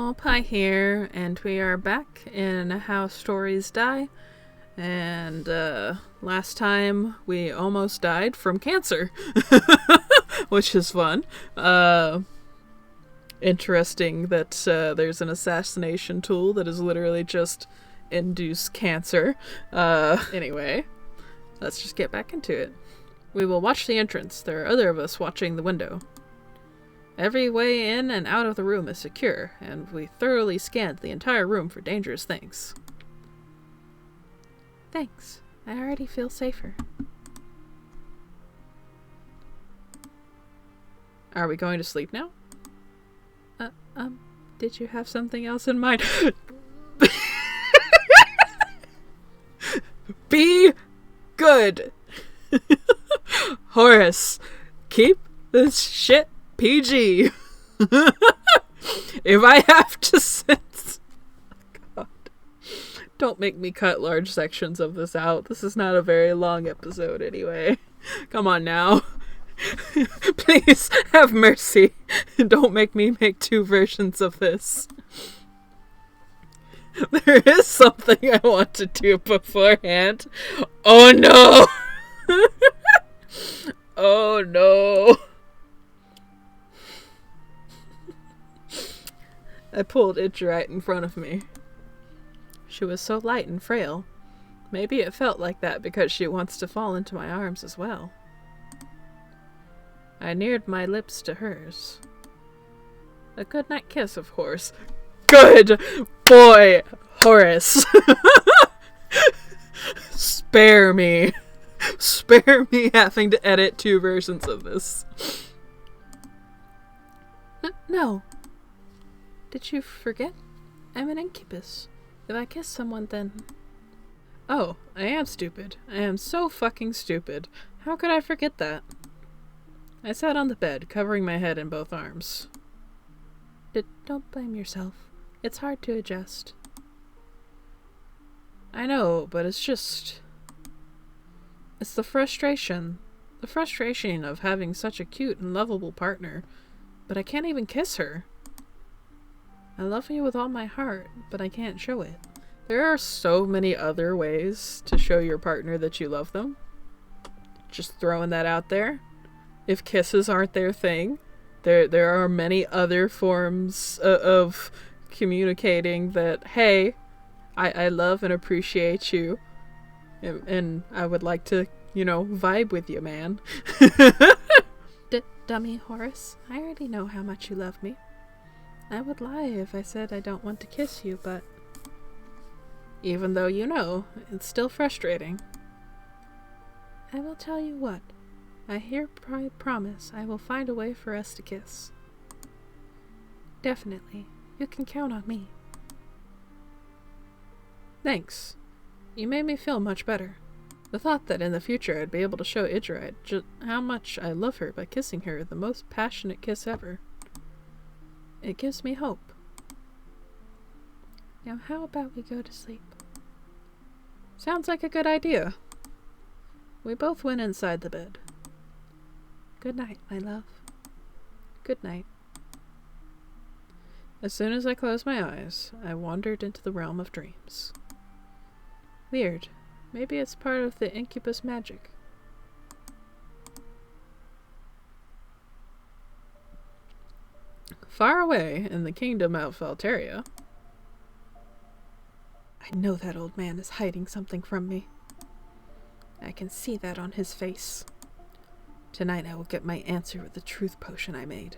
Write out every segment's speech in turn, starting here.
Hello, Pie here, and we are back in How Stories Die. And last time we almost died from cancer, which is fun. Interesting that there's an assassination tool that is literally just induce cancer. Anyway, let's just get back into it. We will watch the entrance. There are other of us watching the window. Every way in and out of the room is secure, and we thoroughly scanned the entire room for dangerous things. Thanks. I already feel safer. Are we going to sleep now? Did you have something else in mind? Be good! Horace, keep this shit PG. If I have to sit... God. Don't make me cut large sections of this out. This is not a very long episode anyway. Come on now. Please have mercy. Don't make me make two versions of this. There is something I want to do beforehand. Oh no! Oh no! I pulled Itch right in front of me. She was so light and frail. Maybe it felt like that because she wants to fall into my arms as well. I neared my lips to hers. A goodnight kiss, of course. Good boy, Horace. Spare me. Spare me having to edit two versions of this. No. Did you forget? I'm an incubus. If I kiss someone, then... Oh, I am stupid. I am so fucking stupid. How could I forget that? I sat on the bed, covering my head in both arms. Don't blame yourself. It's hard to adjust. I know, but it's just... It's the frustration. The frustration of having such a cute and lovable partner. But I can't even kiss her. I love you with all my heart, but I can't show it. There are so many other ways to show your partner that you love them. Just throwing that out there. If kisses aren't their thing, there are many other forms of communicating that, hey, I love and appreciate you, and I would like to, vibe with you, man. Dummy Horace, I already know how much you love me. I would lie if I said I don't want to kiss you, but... Even though you know, it's still frustrating. I will tell you what. I hereby promise I will find a way for us to kiss. Definitely. You can count on me. Thanks. You made me feel much better. The thought that in the future I'd be able to show Idrite just how much I love her by kissing her the most passionate kiss ever. It gives me hope. Now how about we go to sleep? Sounds like a good idea. We both went inside the bed. Good night, my love. Good night. As soon as I closed my eyes, I wandered into the realm of dreams. Weird. Maybe it's part of the incubus magic. Far away in the kingdom of Valteria. I know that old man is hiding something from me. I can see that on his face. Tonight I will get my answer with the truth potion I made.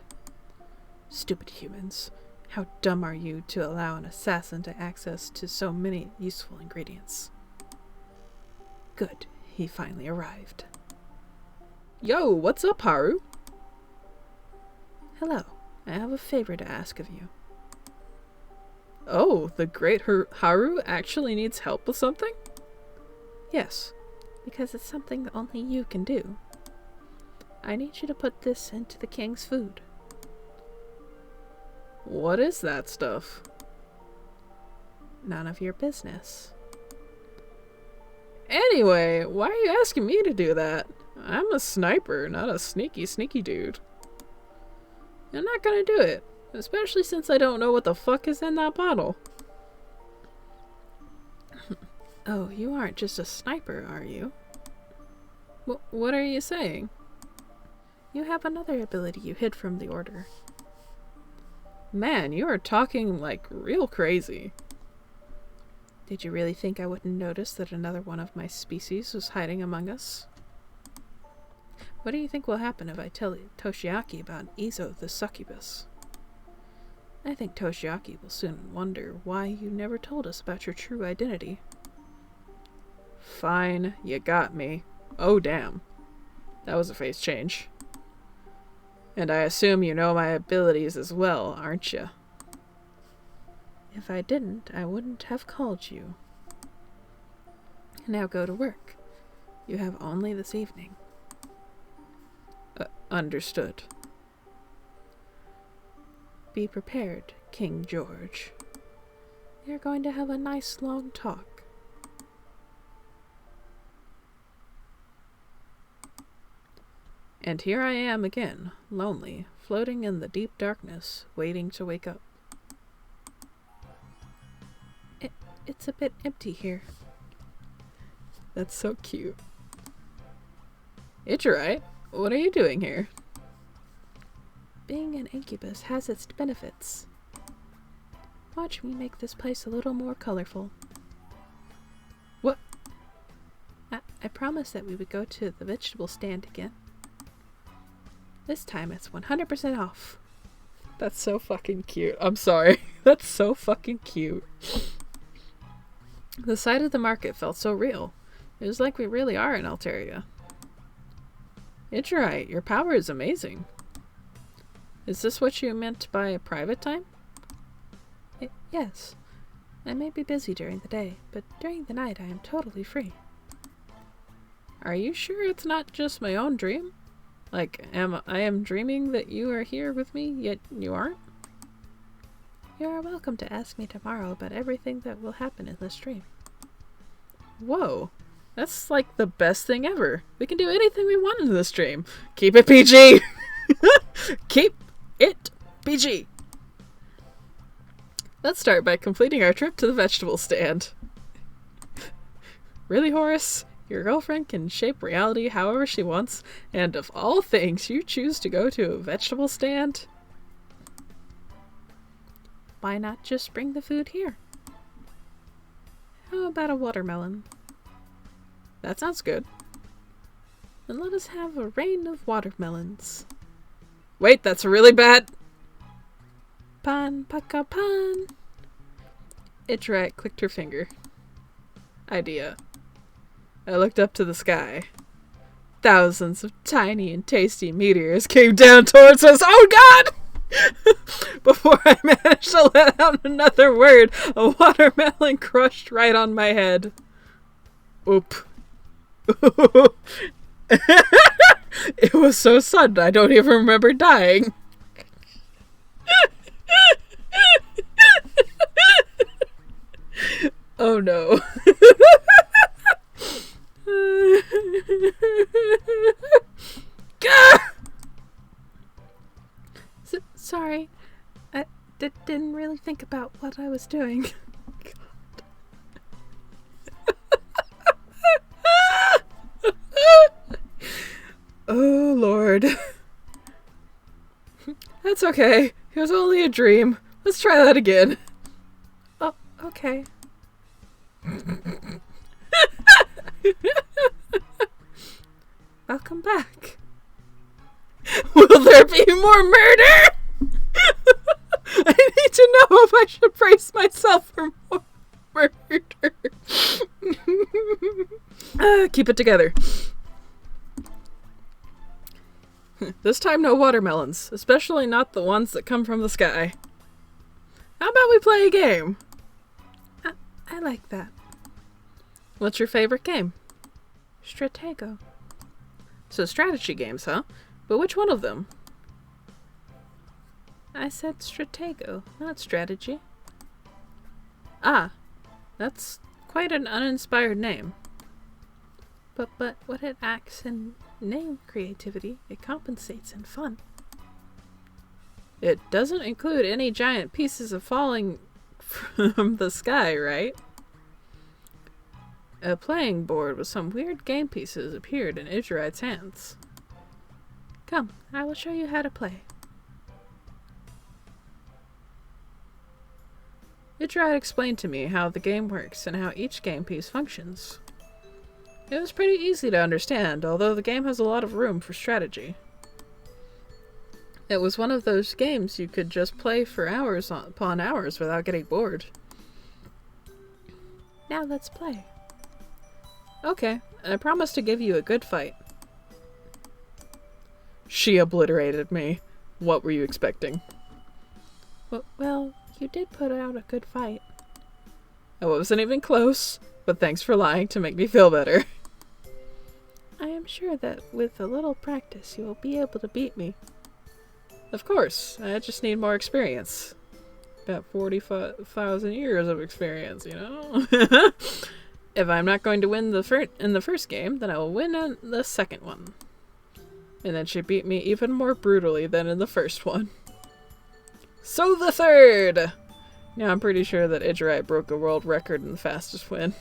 Stupid humans. How dumb are you to allow an assassin to access to so many useful ingredients? Good. He finally arrived. Yo, what's up, Haru? Hello. I have a favor to ask of you. Oh, the great Haru actually needs help with something? Yes, because it's something only you can do. I need you to put this into the king's food. What is that stuff? None of your business. Anyway, why are you asking me to do that? I'm a sniper, not a sneaky dude. I'm not gonna do it. Especially since I don't know what the fuck is in that bottle. Oh, you aren't just a sniper, are you? What are you saying? You have another ability you hid from the Order. Man, you are talking like real crazy. Did you really think I wouldn't notice that another one of my species was hiding among us? What do you think will happen if I tell Toshiaki about Izo the succubus? I think Toshiaki will soon wonder why you never told us about your true identity. Fine, you got me. Oh damn. That was a face change. And I assume you know my abilities as well, aren't you? If I didn't, I wouldn't have called you. Now go to work. You have only this evening. Understood. Be prepared, King George. We are going to have a nice long talk. And here I am again, lonely, floating in the deep darkness, waiting to wake up. It's a bit empty here. That's so cute. It's right. What are you doing here? Being an incubus has its benefits. Watch me make this place a little more colorful. What? I promised that we would go to the vegetable stand again. This time it's 100% off. That's so fucking cute. I'm sorry. That's so fucking cute. The sight of the market felt so real. It was like we really are in Alteria. It's right. Your power is amazing. Is this what you meant by private time? Yes. I may be busy during the day, but during the night I am totally free. Are you sure it's not just my own dream? Like, I am dreaming that you are here with me, yet you aren't? You are welcome to ask me tomorrow about everything that will happen in this dream. Whoa. That's like the best thing ever. We can do anything we want in this dream. Keep it PG! Keep it PG! Let's start by completing our trip to the vegetable stand. Really, Horace? Your girlfriend can shape reality however she wants, and of all things, you choose to go to a vegetable stand? Why not just bring the food here? How about a watermelon? That sounds good. Then let us have a rain of watermelons. Wait, that's really bad! Pan, paka, pan! Itchrat clicked her finger. Idea. I looked up to the sky. Thousands of tiny and tasty meteors came down towards us. Oh god! Before I managed to let out another word, a watermelon crushed right on my head. Oop. It was so sudden, I don't even remember dying. Oh no. Sorry. I didn't really think about what I was doing. Oh Lord. That's okay. It was only a dream. Let's try that again. Oh, okay. Welcome back. Will there be more murder? I need to know if I should brace myself for more murder. Keep it together. This time no watermelons, especially not the ones that come from the sky. How about we play a game? I like that. What's your favorite game? Stratego. So strategy games, huh? But which one of them? I said Stratego, not strategy. Ah, that's quite an uninspired name. But when it acts in name creativity, it compensates in fun. It doesn't include any giant pieces of falling from the sky, right? A playing board with some weird game pieces appeared in Idrite's hands. Come, I will show you how to play. Idrite explained to me how the game works and how each game piece functions. It was pretty easy to understand, although the game has a lot of room for strategy. It was one of those games you could just play for hours upon hours without getting bored. Now let's play. Okay, I promise to give you a good fight. She obliterated me. What were you expecting? Well, you did put out a good fight. I wasn't even close, but thanks for lying to make me feel better. I am sure that with a little practice you will be able to beat me. Of course, I just need more experience. About 45,000 years of experience, you know? If I'm not going to win in the first game, then I will win in the second one. And then she beat me even more brutally than in the first one. So the third! Now I'm pretty sure that Idrite broke a world record in the fastest win.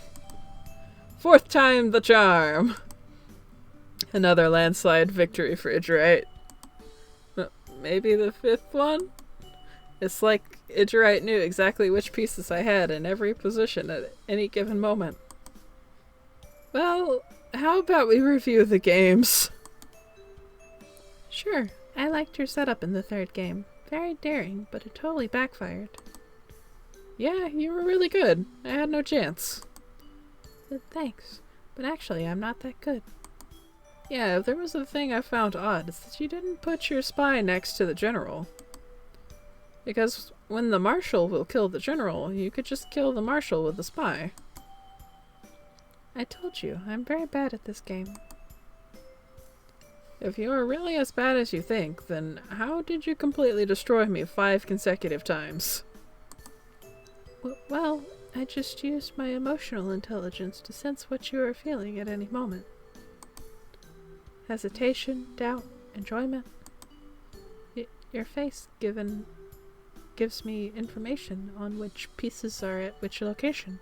Fourth time the charm! Another landslide victory for Idrite. Maybe the fifth one? It's like Idrite knew exactly which pieces I had in every position at any given moment. Well, how about we review the games? Sure, I liked your setup in the third game. Very daring, but it totally backfired. Yeah, you were really good. I had no chance. Thanks, but actually I'm not that good. Yeah, if there was a thing I found odd, it's that you didn't put your spy next to the general. Because when the marshal will kill the general, you could just kill the marshal with the spy. I told you, I'm very bad at this game. If you are really as bad as you think, then how did you completely destroy me 5 consecutive times? Well, I just used my emotional intelligence to sense what you are feeling at any moment. Hesitation, doubt, enjoyment. Your face gives me information on which pieces are at which location.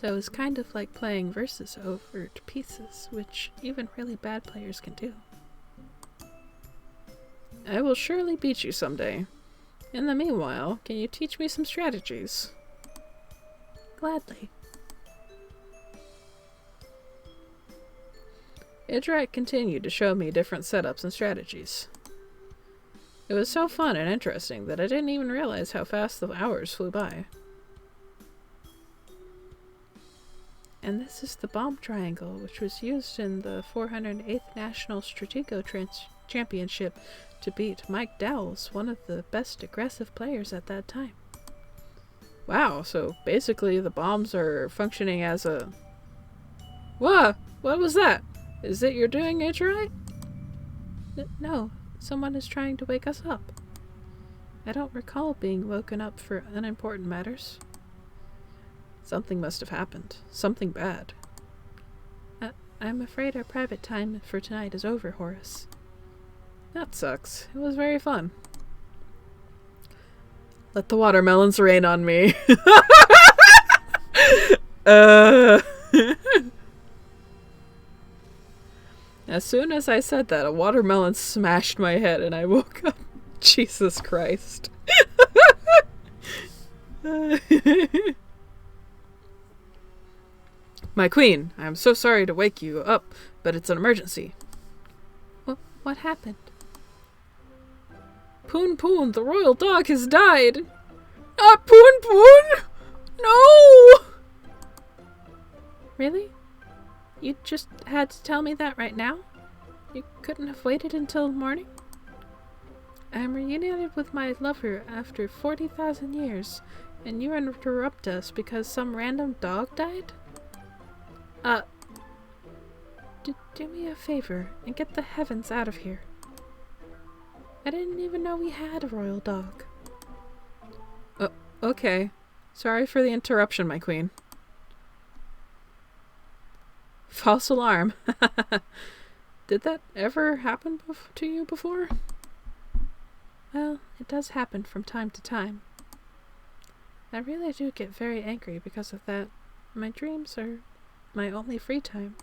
So it's kind of like playing versus over pieces, which even really bad players can do. I will surely beat you someday. In the meanwhile, can you teach me some strategies? Gladly. Idrite continued to show me different setups and strategies. It was so fun and interesting that I didn't even realize how fast the hours flew by. And this is the bomb triangle, which was used in the 408th National Stratego Championship to beat Mike Dowles, one of the best aggressive players at that time. Wow, so basically the bombs are functioning as a... Whoa! What was that? Is it your doing, Idrite? No, someone is trying to wake us up. I don't recall being woken up for unimportant matters. Something must have happened. Something bad. I'm afraid our private time for tonight is over, Horace. That sucks. It was very fun. Let the watermelons rain on me. As soon as I said that, a watermelon smashed my head and I woke up. Jesus Christ. My queen, I am so sorry to wake you up, but it's an emergency. What happened? Poon Poon, the royal dog has died! Not Poon Poon! No! Really? You just had to tell me that right now? You couldn't have waited until morning? I am reunited with my lover after 40,000 years, and you interrupt us because some random dog died? Do me a favor and get the heavens out of here. I didn't even know we had a royal dog. Okay. Sorry for the interruption, my queen. False alarm. Did that ever happen to you before? Well, it does happen from time to time. I really do get very angry because of that. My dreams are my only free time.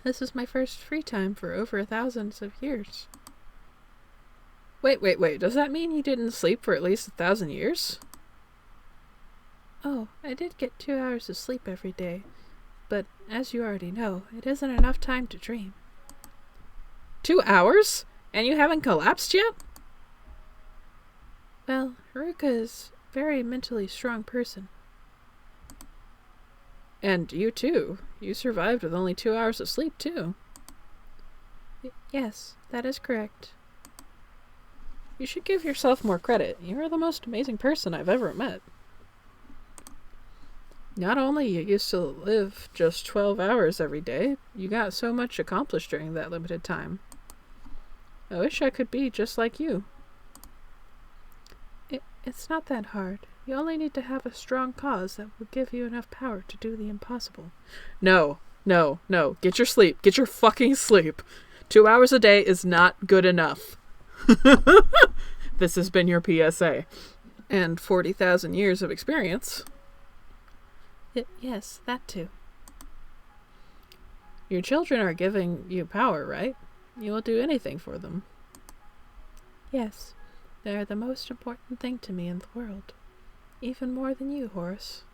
This is my first free time for over thousands of years. Wait. Does that mean you didn't sleep for at least 1,000 years? Oh, I did get 2 hours of sleep every day. But, as you already know, it isn't enough time to dream. 2 hours? And you haven't collapsed yet? Well, Haruka is a very mentally strong person. And you too. You survived with only 2 hours of sleep too. Yes, that is correct. You should give yourself more credit. You are the most amazing person I've ever met. Not only you used to live just 12 hours every day, you got so much accomplished during that limited time. I wish I could be just like you. It's not that hard. You only need to have a strong cause that will give you enough power to do the impossible. No. Get your sleep. Get your fucking sleep. 2 hours a day is not good enough. This has been your PSA. And 40,000 years of experience. Yes, that too. Your children are giving you power, right? You will do anything for them. Yes, they are the most important thing to me in the world. Even more than you, Horace.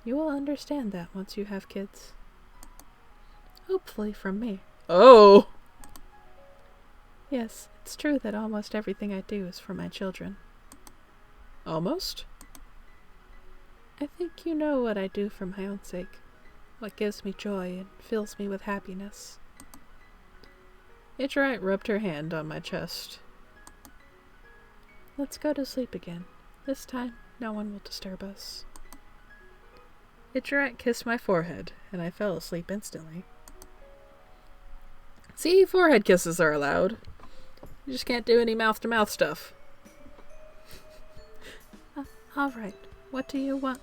You will understand that once you have kids. Hopefully from me. Oh! Yes, it's true that almost everything I do is for my children. Almost? I think you know what I do for my own sake. What gives me joy and fills me with happiness. Itcherite rubbed her hand on my chest. Let's go to sleep again. This time, no one will disturb us. Itcherite kissed my forehead, and I fell asleep instantly. See, forehead kisses are allowed. You just can't do any mouth-to-mouth stuff. Alright, what do you want?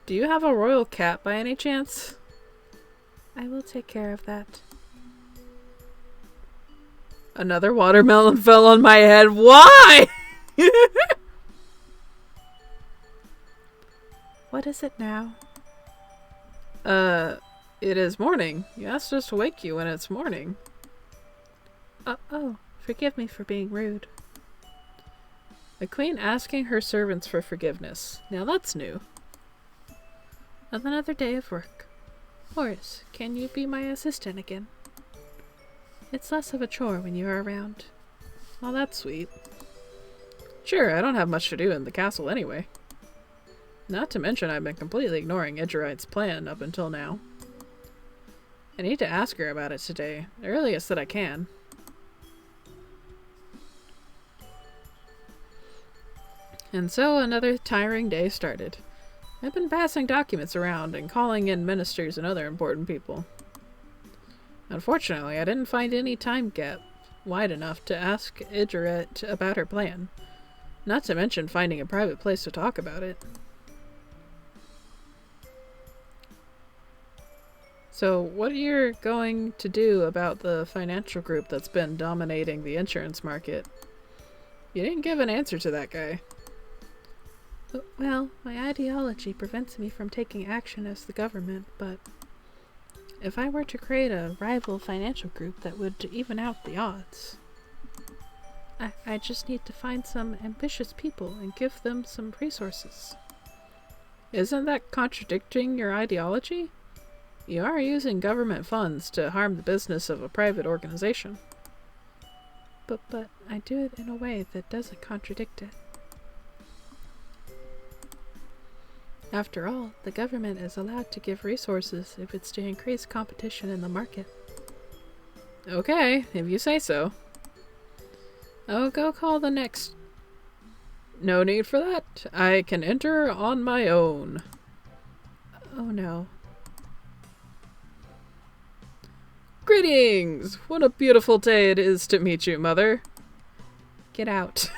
Do you have a royal cat by any chance? I will take care of that. Another watermelon fell on my head. Why? What is it now? It is morning. You asked us to wake you when it's morning. Oh, forgive me for being rude. A queen asking her servants for forgiveness. Now that's new. Another day of work. Horace, can you be my assistant again? It's less of a chore when you are around. Well, that's sweet. Sure, I don't have much to do in the castle anyway. Not to mention I've been completely ignoring Itcherite's plan up until now. I need to ask her about it today, the earliest that I can. And so another tiring day started. I've been passing documents around and calling in ministers and other important people. Unfortunately, I didn't find any time gap wide enough to ask Itcherite about her plan, not to mention finding a private place to talk about it. So, what are you going to do about the financial group that's been dominating the insurance market? You didn't give an answer to that guy. Well, my ideology prevents me from taking action as the government, but if I were to create a rival financial group that would even out the odds, I just need to find some ambitious people and give them some resources. Isn't that contradicting your ideology? You are using government funds to harm the business of a private organization. But I do it in a way that doesn't contradict it. After all, the government is allowed to give resources if it's to increase competition in the market. Okay, if you say so. I'll go call the next... No need for that. I can enter on my own. Oh no. Greetings! What a beautiful day it is to meet you, Mother. Get out.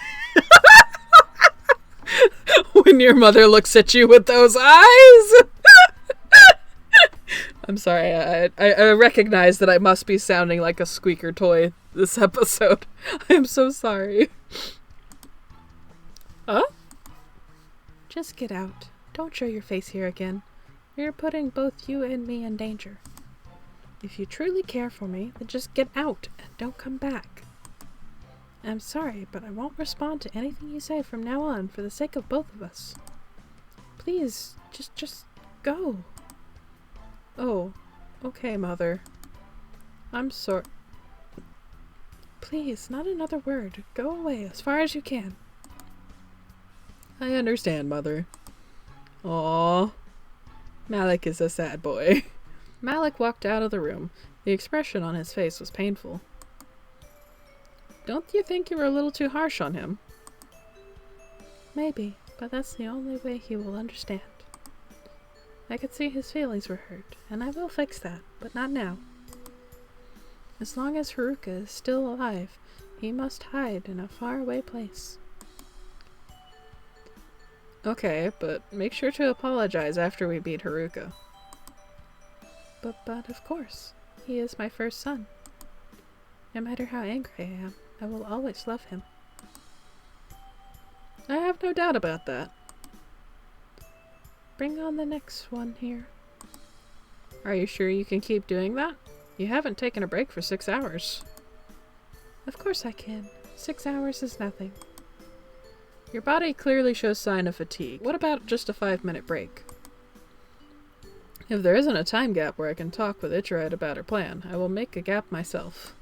When your mother looks at you with those eyes! I'm sorry, I recognize that I must be sounding like a squeaker toy this episode. I'm so sorry. Huh? Just get out. Don't show your face here again. You're putting both you and me in danger. If you truly care for me, then just get out and don't come back. I'm sorry, but I won't respond to anything you say from now on for the sake of both of us. Please, just go. Oh, okay, Mother. I'm sorry. Please, not another word. Go away as far as you can. I understand, Mother. Aww. Malik is a sad boy. Malik walked out of the room. The expression on his face was painful. Don't you think you were a little too harsh on him? Maybe, but that's the only way he will understand. I could see his feelings were hurt, and I will fix that, but not now. As long as Haruka is still alive, he must hide in a faraway place. Okay, but make sure to apologize after we beat Haruka. But of course, he is my first son. No matter how angry I am, I will always love him. I have no doubt about that. Bring on the next one here. Are you sure you can keep doing that? You haven't taken a break for 6 hours. Of course I can. 6 hours is nothing. Your body clearly shows sign of fatigue. What about just a 5-minute break? If there isn't a time gap where I can talk with Ichirite about her plan, I will make a gap myself.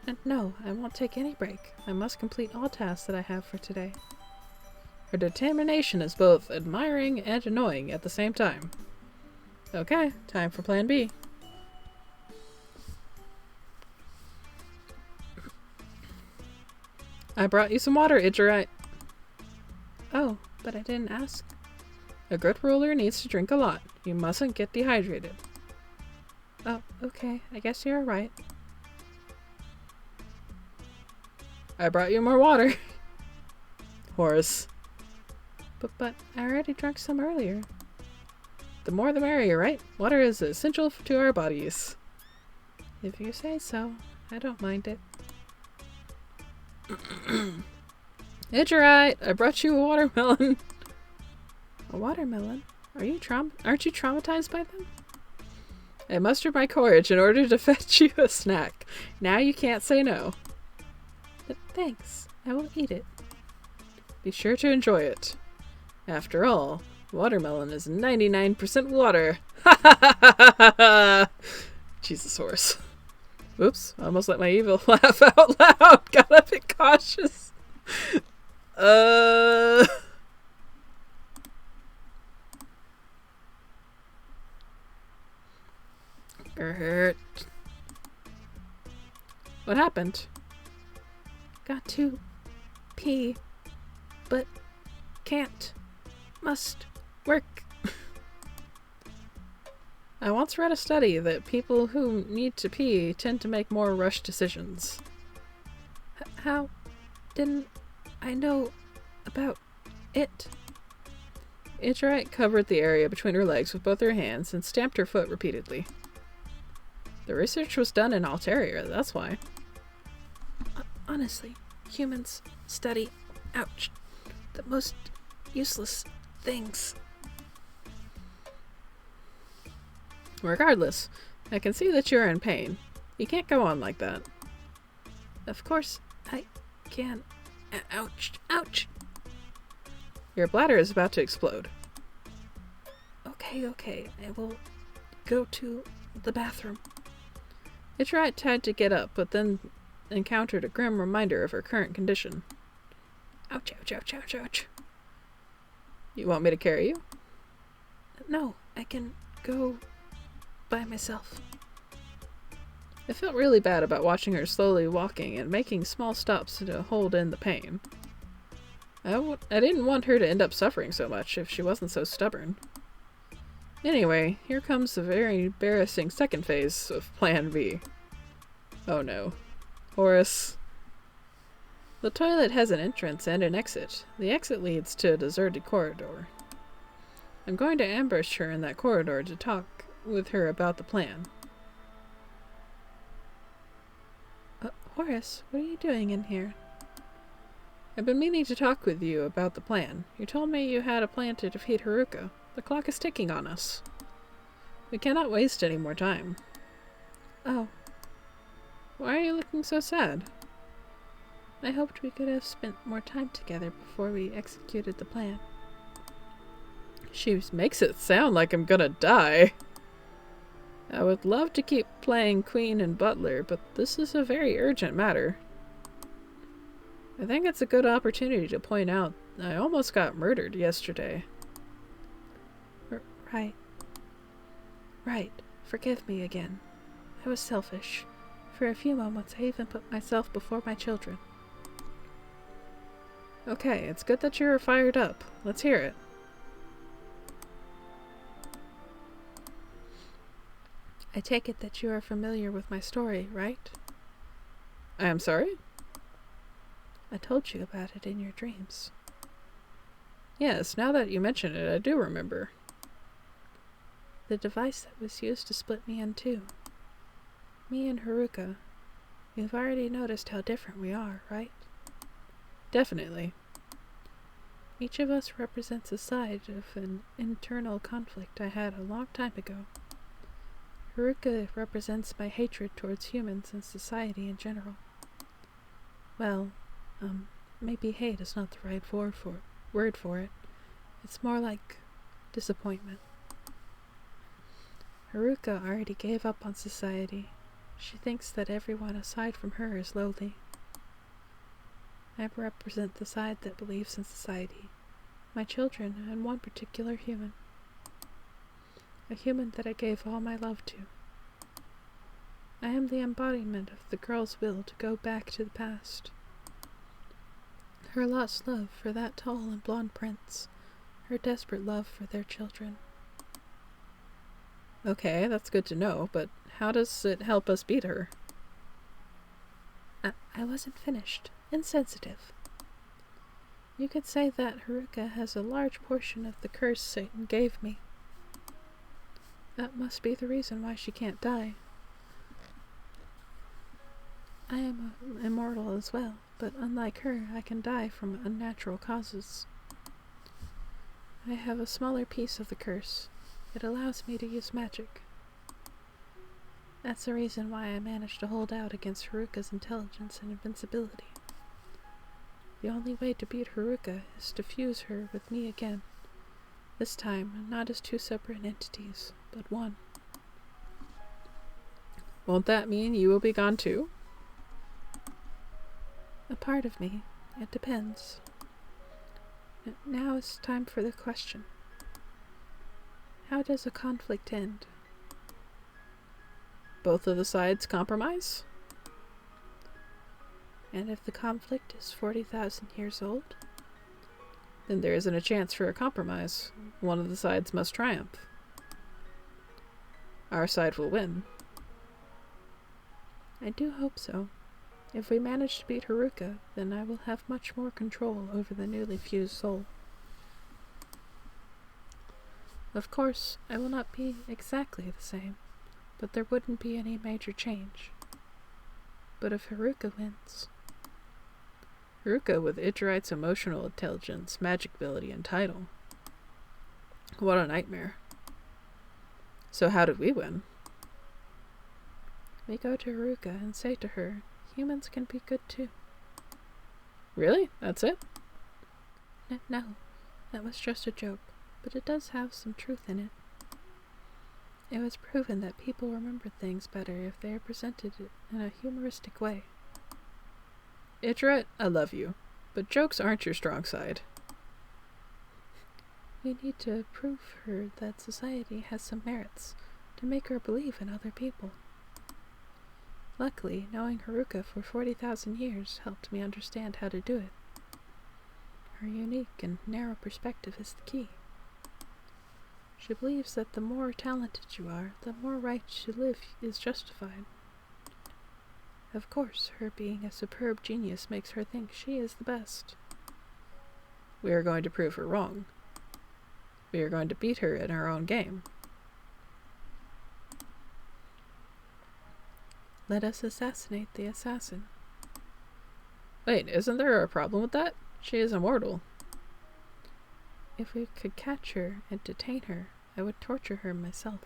And no, I won't take any break. I must complete all tasks that I have for today. Her determination is both admiring and annoying at the same time. Okay, time for plan B. I brought you some water, Ichirite. Oh, but I didn't ask. A good ruler needs to drink a lot. You mustn't get dehydrated. Oh, okay. I guess you're right. I brought you more water. Horse. But I already drank some earlier. The more the merrier, right? Water is essential to our bodies. If you say so, I don't mind it. Ichirite, I brought you a watermelon. A watermelon? Aren't you traumatized by them? I mustered my courage in order to fetch you a snack. Now you can't say no. But thanks. I will eat it. Be sure to enjoy it. After all, watermelon is 99% water. Ha ha ha ha ha! Jesus horse. Oops, I almost let my evil laugh out loud. Gotta be cautious. Hurt. What happened? Got to pee, but can't. Must work. I once read a study that people who need to pee tend to make more rushed decisions. How didn't I know about it? Ichirite covered the area between her legs with both her hands and stamped her foot repeatedly. The research was done in Altaria, that's why. Honestly, humans study, ouch, the most useless things. Regardless, I can see that you're in pain. You can't go on like that. Of course, I can. Ouch, ouch! Your bladder is about to explode. Okay, I will go to the bathroom. Ichirite tried to get up, but then encountered a grim reminder of her current condition. Ouch, ouch, ouch, ouch, ouch. You want me to carry you? No, I can go by myself. I felt really bad about watching her slowly walking and making small stops to hold in the pain. I didn't want her to end up suffering so much if she wasn't so stubborn. Anyway, here comes the very embarrassing second phase of Plan B. Oh no. Horace. The toilet has an entrance and an exit. The exit leads to a deserted corridor. I'm going to ambush her in that corridor to talk with her about the plan. Horace, what are you doing in here? I've been meaning to talk with you about the plan. You told me you had a plan to defeat Haruka. The clock is ticking on us. We cannot waste any more time. Oh. Why are you looking so sad? I hoped we could have spent more time together before we executed the plan. She makes it sound like I'm gonna die. I would love to keep playing Queen and Butler, but this is a very urgent matter. I think it's a good opportunity to point out I almost got murdered yesterday. Right. Right. Forgive me again. I was selfish. For a few moments, I even put myself before my children. Okay, it's good that you're fired up. Let's hear it. I take it that you are familiar with my story, right? I am sorry? I told you about it in your dreams. Yes, now that you mention it, I do remember. The device that was used to split me in two. Me and Haruka. You've already noticed how different we are, right? Definitely. Each of us represents a side of an internal conflict I had a long time ago. Haruka represents my hatred towards humans and society in general. Well, maybe hate is not the right word for it. It's more like disappointment. Haruka already gave up on society. She thinks that everyone aside from her is lowly. I represent the side that believes in society, my children, and one particular human. A human that I gave all my love to. I am the embodiment of the girl's will to go back to the past. Her lost love for that tall and blonde prince. Her desperate love for their children. Okay, that's good to know, but how does it help us beat her? I wasn't finished. Insensitive. You could say that Haruka has a large portion of the curse Satan gave me. That must be the reason why she can't die. I am immortal as well, but unlike her, I can die from unnatural causes. I have a smaller piece of the curse. It allows me to use magic. That's the reason why I managed to hold out against Haruka's intelligence and invincibility. The only way to beat Haruka is to fuse her with me again. This time, not as two separate entities, but one. Won't that mean you will be gone too? A part of me. It depends. Now it's time for the question. How does a conflict end? Both of the sides compromise? And if the conflict is 40,000 years old? Then there isn't a chance for a compromise. One of the sides must triumph. Our side will win. I do hope so. If we manage to beat Haruka, then I will have much more control over the newly fused soul. Of course, I will not be exactly the same, but there wouldn't be any major change. But if Haruka wins... Haruka with Ichirite's emotional intelligence, magic ability, and title. What a nightmare. So how did we win? We go to Haruka and say to her, humans can be good too. Really? That's it? No, that was just a joke, but it does have some truth in it. It was proven that people remember things better if they are presented in a humoristic way. Ichirite, I love you, but jokes aren't your strong side. We need to prove her that society has some merits, to make her believe in other people. Luckily, knowing Haruka for 40,000 years helped me understand how to do it. Her unique and narrow perspective is the key. She believes that the more talented you are, the more right to live is justified. Of course, her being a superb genius makes her think she is the best. We are going to prove her wrong. We are going to beat her in her own game. Let us assassinate the assassin. Wait, isn't there a problem with that? She is immortal. If we could catch her and detain her, I would torture her myself.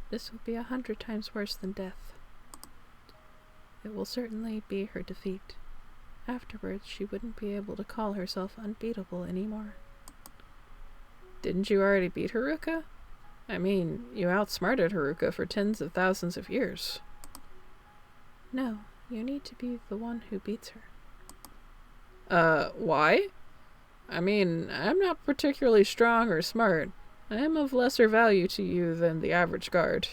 This would be 100 times worse than death. It will certainly be her defeat. Afterwards, she wouldn't be able to call herself unbeatable anymore. Didn't you already beat Haruka? I mean, you outsmarted Haruka for tens of thousands of years. No, you need to be the one who beats her. Why? I mean, I'm not particularly strong or smart. I am of lesser value to you than the average guard.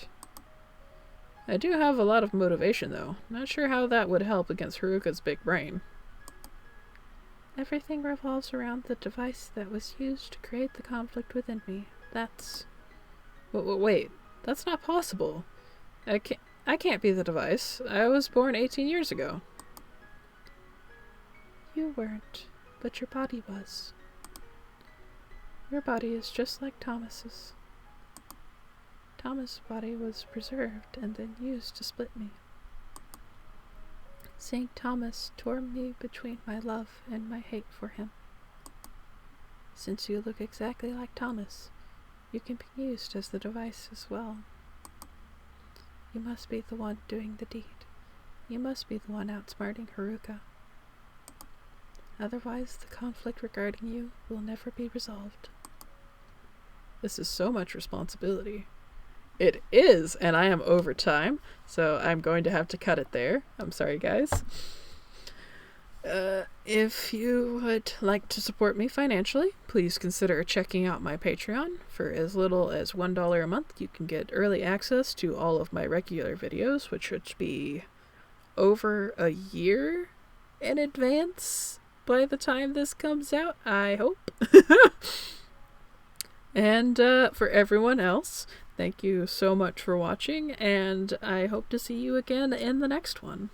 I do have a lot of motivation, though. Not sure how that would help against Haruka's big brain. Everything revolves around the device that was used to create the conflict within me. That's... Wait, that's not possible. I can't be the device. I was born 18 years ago. You weren't, but your body was. Your body is just like Thomas's. Thomas' body was preserved and then used to split me. Seeing Thomas tore me between my love and my hate for him. Since you look exactly like Thomas, you can be used as the device as well. You must be the one doing the deed. You must be the one outsmarting Haruka. Otherwise, the conflict regarding you will never be resolved. This is so much responsibility. It is, and I am over time, so I'm going to have to cut it there. I'm sorry, guys. If you would like to support me financially, please consider checking out my Patreon. For as little as $1 a month, you can get early access to all of my regular videos, which should be over a year in advance by the time this comes out, I hope. And for everyone else, thank you so much for watching, and I hope to see you again in the next one.